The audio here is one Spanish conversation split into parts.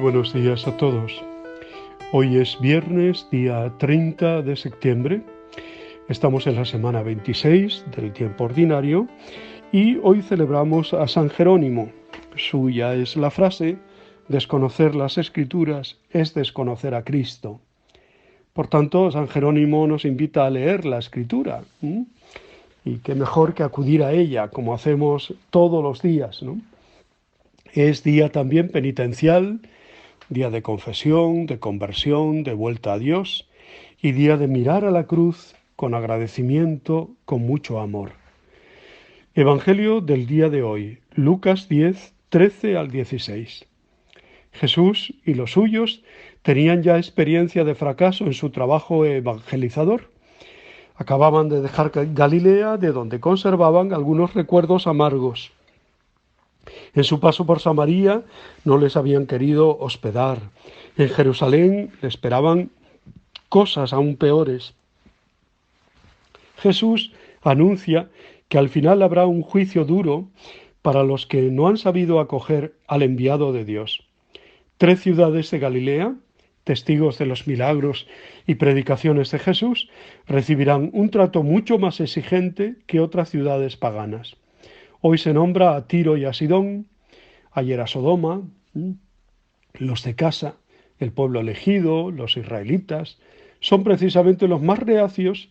buenos días a todos. Hoy es viernes, día 30 de septiembre. Estamos en la semana 26 del tiempo ordinario y hoy celebramos a San Jerónimo. Suya es la frase: desconocer las Escrituras es desconocer a Cristo. Por tanto, San Jerónimo nos invita a leer la Escritura. Y qué mejor que acudir a ella, como hacemos todos los días, ¿no? Es día también penitencial, día de confesión, de conversión, de vuelta a Dios y día de mirar a la cruz con agradecimiento, con mucho amor. Evangelio del día de hoy, Lucas 10, 13 al 16. Jesús y los suyos tenían ya experiencia de fracaso en su trabajo evangelizador. Acababan de dejar Galilea, de donde conservaban algunos recuerdos amargos. En su paso por Samaria no les habían querido hospedar. En Jerusalén le esperaban cosas aún peores. Jesús anuncia que al final habrá un juicio duro para los que no han sabido acoger al enviado de Dios. 3 ciudades de Galilea, testigos de los milagros y predicaciones de Jesús, recibirán un trato mucho más exigente que otras ciudades paganas. Hoy se nombra a Tiro y a Sidón, ayer a Sodoma, los de casa, el pueblo elegido, los israelitas, son precisamente los más reacios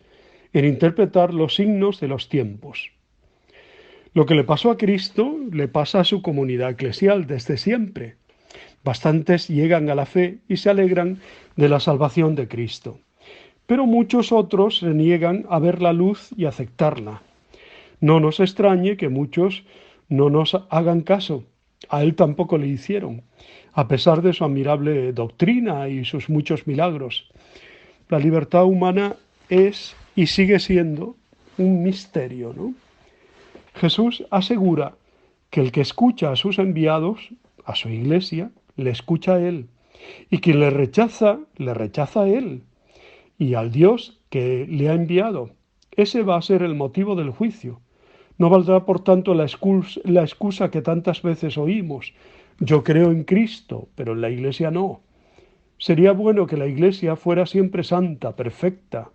en interpretar los signos de los tiempos. Lo que le pasó a Cristo le pasa a su comunidad eclesial desde siempre. Bastantes llegan a la fe y se alegran de la salvación de Cristo, pero muchos otros se niegan a ver la luz y aceptarla. No nos extrañe que muchos no nos hagan caso. A él tampoco le hicieron, a pesar de su admirable doctrina y sus muchos milagros. La libertad humana es y sigue siendo un misterio, ¿no? Jesús asegura que el que escucha a sus enviados, a su iglesia, le escucha a él, y quien le rechaza a él y al Dios que le ha enviado. Ese va a ser el motivo del juicio. No valdrá, por tanto, la excusa que tantas veces oímos: yo creo en Cristo, pero en la Iglesia no. Sería bueno que la Iglesia fuera siempre santa, perfecta,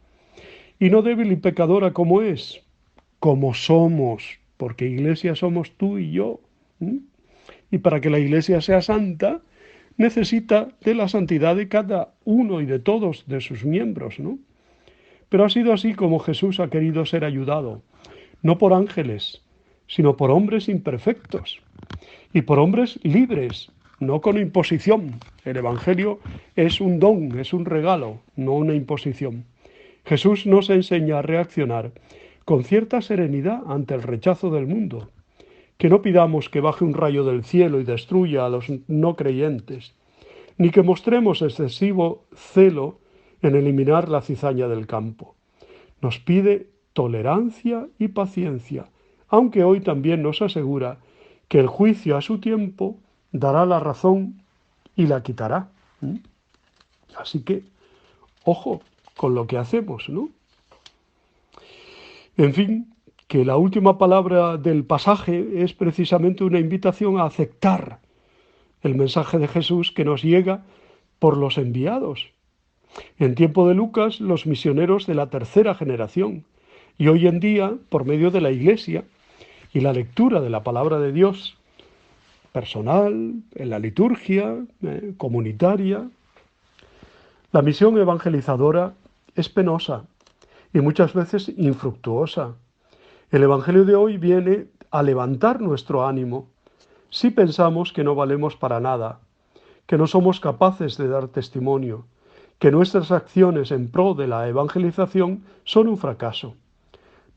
y no débil y pecadora como es, como somos, porque Iglesia somos tú y yo. Y para que la Iglesia sea santa, necesita de la santidad de cada uno y de todos de sus miembros, ¿no? Pero ha sido así como Jesús ha querido ser ayudado, no por ángeles, sino por hombres imperfectos y por hombres libres, no con imposición. El Evangelio es un don, es un regalo, no una imposición. Jesús nos enseña a reaccionar con cierta serenidad ante el rechazo del mundo. Que no pidamos que baje un rayo del cielo y destruya a los no creyentes, ni que mostremos excesivo celo en eliminar la cizaña del campo. Nos pide tolerancia y paciencia, aunque hoy también nos asegura que el juicio a su tiempo dará la razón y la quitará. Así que, ojo con lo que hacemos, ¿no? En fin, que la última palabra del pasaje es precisamente una invitación a aceptar el mensaje de Jesús que nos llega por los enviados. En tiempo de Lucas, los misioneros de la tercera generación, y hoy en día, por medio de la Iglesia y la lectura de la palabra de Dios, personal, en la liturgia, comunitaria. La misión evangelizadora es penosa y muchas veces infructuosa. El Evangelio de hoy viene a levantar nuestro ánimo si pensamos que no valemos para nada, que no somos capaces de dar testimonio, que nuestras acciones en pro de la evangelización son un fracaso.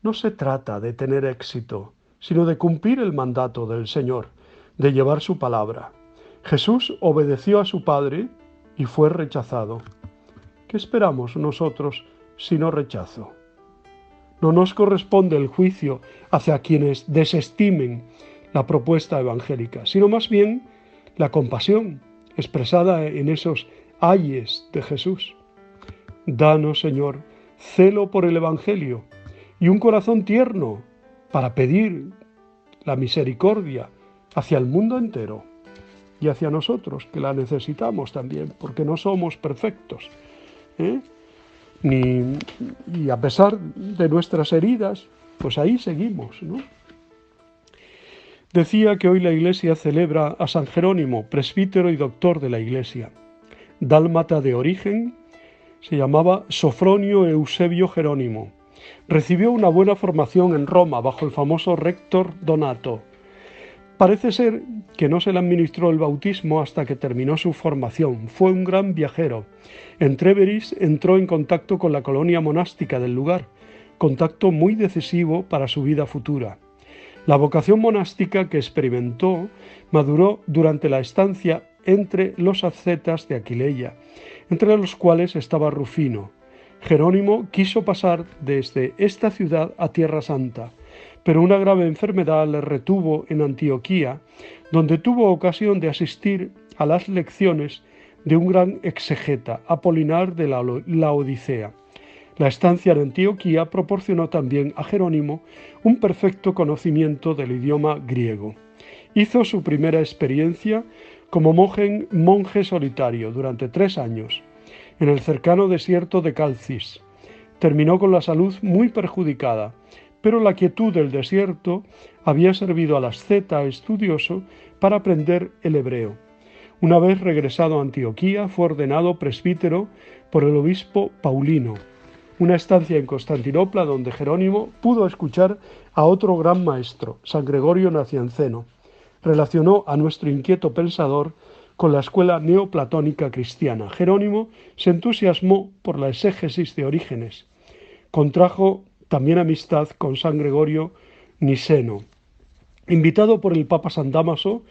No se trata de tener éxito, sino de cumplir el mandato del Señor, de llevar su palabra. Jesús obedeció a su Padre y fue rechazado. ¿Qué esperamos nosotros sino rechazo? No nos corresponde el juicio hacia quienes desestimen la propuesta evangélica, sino más bien la compasión expresada en esos ayes de Jesús. Danos, Señor, celo por el Evangelio y un corazón tierno para pedir la misericordia hacia el mundo entero. y hacia nosotros, que la necesitamos también, porque no somos perfectos, ¿eh? Y a pesar de nuestras heridas, pues ahí seguimos, ¿no? Decía que hoy la Iglesia celebra a San Jerónimo, presbítero y doctor de la Iglesia. Dálmata de origen, se llamaba Sofronio Eusebio Jerónimo. Recibió una buena formación en Roma bajo el famoso rector Donato. Parece ser que no se le administró el bautismo hasta que terminó su formación. Fue un gran viajero. En Tréveris entró en contacto con la colonia monástica del lugar, contacto muy decisivo para su vida futura. La vocación monástica que experimentó maduró durante la estancia entre los ascetas de Aquileia, entre los cuales estaba Rufino. Jerónimo quiso pasar desde esta ciudad a Tierra Santa, pero una grave enfermedad le retuvo en Antioquía, donde tuvo ocasión de asistir a las lecciones de un gran exegeta, Apolinar de la Odisea. La estancia en Antioquía proporcionó también a Jerónimo un perfecto conocimiento del idioma griego. Hizo su primera experiencia como monje solitario durante 3 años, en el cercano desierto de Calcis. Terminó con la salud muy perjudicada, pero la quietud del desierto había servido al asceta estudioso para aprender el hebreo. Una vez regresado a Antioquía, fue ordenado presbítero por el obispo Paulino. Una estancia en Constantinopla donde Jerónimo pudo escuchar a otro gran maestro, San Gregorio Nacianceno. Relacionó a nuestro inquieto pensador con la escuela neoplatónica cristiana. Jerónimo se entusiasmó por la exégesis de Orígenes. Contrajo también amistad con San Gregorio Niceno. Invitado por el Papa San Dámaso,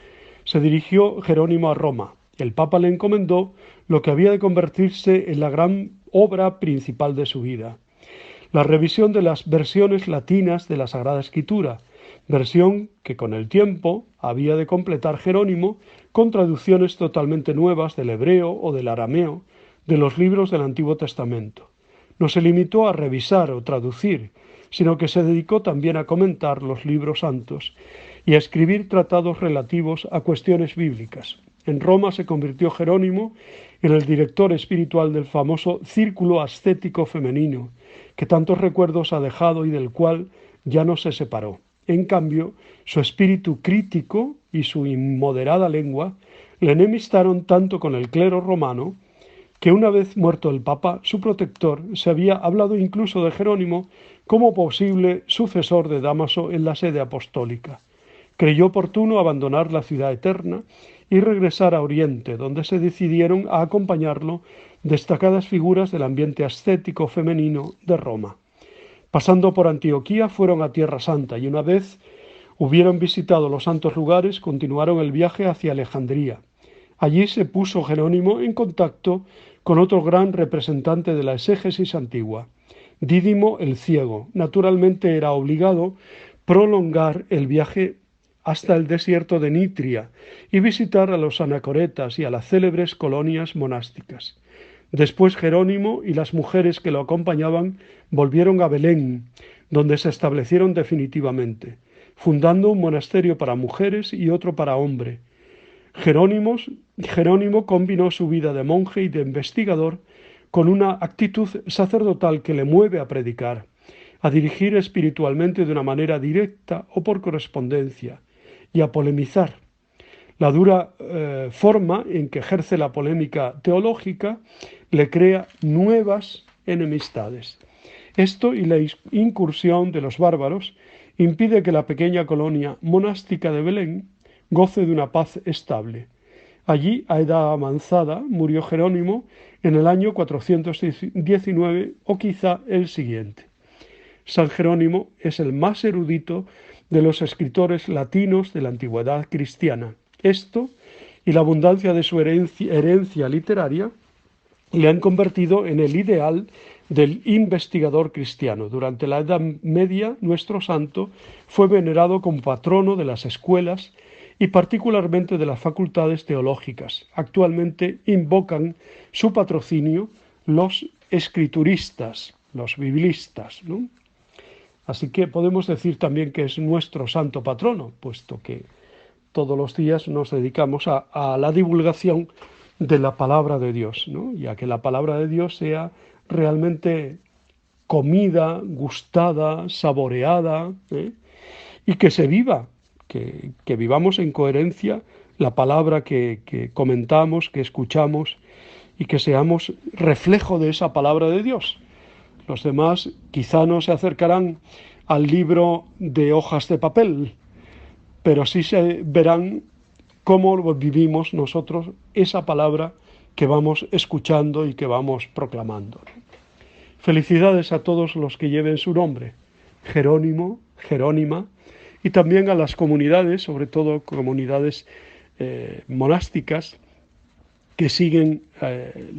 se dirigió Jerónimo a Roma. El Papa le encomendó lo que había de convertirse en la gran obra principal de su vida: la revisión de las versiones latinas de la Sagrada Escritura, versión que con el tiempo había de completar Jerónimo con traducciones totalmente nuevas del hebreo o del arameo de los libros del Antiguo Testamento. No se limitó a revisar o traducir, sino que se dedicó también a comentar los libros santos y a escribir tratados relativos a cuestiones bíblicas. En Roma se convirtió Jerónimo en el director espiritual del famoso Círculo Ascético Femenino, que tantos recuerdos ha dejado y del cual ya no se separó. En cambio, su espíritu crítico y su inmoderada lengua le enemistaron tanto con el clero romano que una vez muerto el Papa, su protector, se había hablado incluso de Jerónimo como posible sucesor de Dámaso en la sede apostólica. Creyó oportuno abandonar la ciudad eterna y regresar a Oriente, donde se decidieron a acompañarlo destacadas figuras del ambiente ascético femenino de Roma. Pasando por Antioquía, fueron a Tierra Santa y una vez hubieron visitado los santos lugares, continuaron el viaje hacia Alejandría. Allí se puso Jerónimo en contacto con otro gran representante de la exégesis antigua, Dídimo el Ciego. Naturalmente era obligado prolongar el viaje hasta el desierto de Nitria y visitar a los anacoretas y a las célebres colonias monásticas. Después Jerónimo y las mujeres que lo acompañaban volvieron a Belén, donde se establecieron definitivamente, fundando un monasterio para mujeres y otro para hombres. Jerónimo combinó su vida de monje y de investigador con una actitud sacerdotal que le mueve a predicar, a dirigir espiritualmente de una manera directa o por correspondencia, y a polemizar. La dura forma en que ejerce la polémica teológica le crea nuevas enemistades. Esto y la incursión de los bárbaros impide que la pequeña colonia monástica de Belén goce de una paz estable. Allí, a edad avanzada, murió Jerónimo en el año 419 o quizá el siguiente. San Jerónimo es el más erudito de los escritores latinos de la antigüedad cristiana. Esto y la abundancia de su herencia literaria le han convertido en el ideal del investigador cristiano. Durante la Edad Media, nuestro santo fue venerado como patrono de las escuelas y particularmente de las facultades teológicas. Actualmente invocan su patrocinio los escrituristas, los biblistas, ¿no? Así que podemos decir también que es nuestro santo patrono, puesto que todos los días nos dedicamos a la divulgación de la palabra de Dios, ¿no? Y a que la palabra de Dios sea realmente comida, gustada, saboreada, y que se viva, que vivamos en coherencia la palabra que comentamos, que escuchamos, y que seamos reflejo de esa palabra de Dios. Los demás quizá no se acercarán al libro de hojas de papel, pero sí se verán cómo vivimos nosotros esa palabra que vamos escuchando y que vamos proclamando. Felicidades a todos los que lleven su nombre, Jerónimo, Jerónima, y también a las comunidades, sobre todo comunidades monásticas, que siguen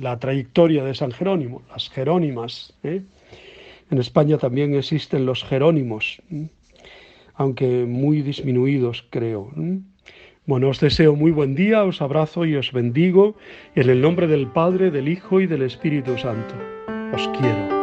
la trayectoria de San Jerónimo, las Jerónimas. En España también existen los Jerónimos, aunque muy disminuidos, creo. Bueno, os deseo muy buen día, os abrazo y os bendigo en el nombre del Padre, del Hijo y del Espíritu Santo. Os quiero.